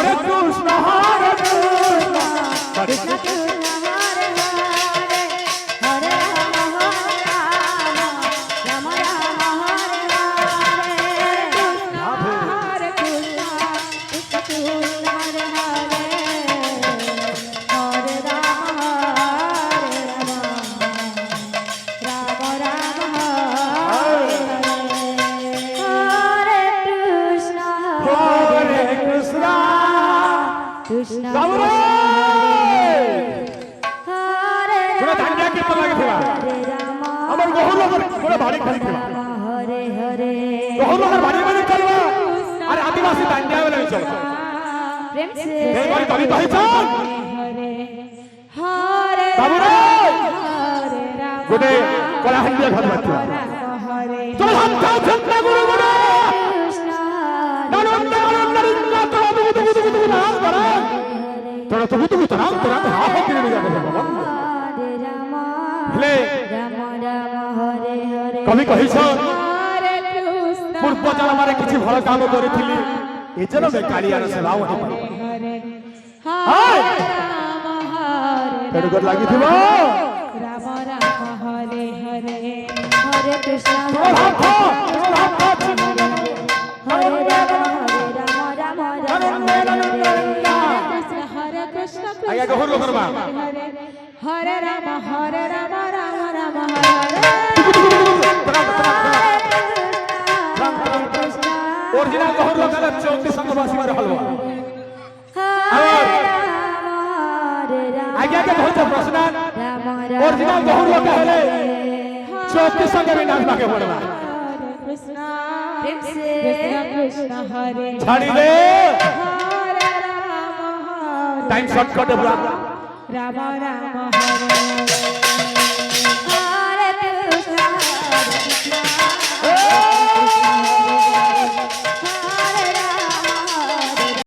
কৃষ্ণ হরে কৃষ্ণ आदिवासी दांडिया कवि गोटे कलाहांडिया घर कवि कही पूर्व जन्म किसी भल काम करी ए जन्म कालियार सेवा लगी हरे कृष्ण आगे गहुर लोग हरे राम राम राम ओरिजिनल गहुर लोग 34 संगवासी में रहल आगे आगे बहुत प्रश्न ओरिजिनल गहुर लोग हेले 34 संग में नाच के पड़वा कृष्ण हरे छाड़ी दे टाइम शॉर्टकट है पूरा राम राम हरे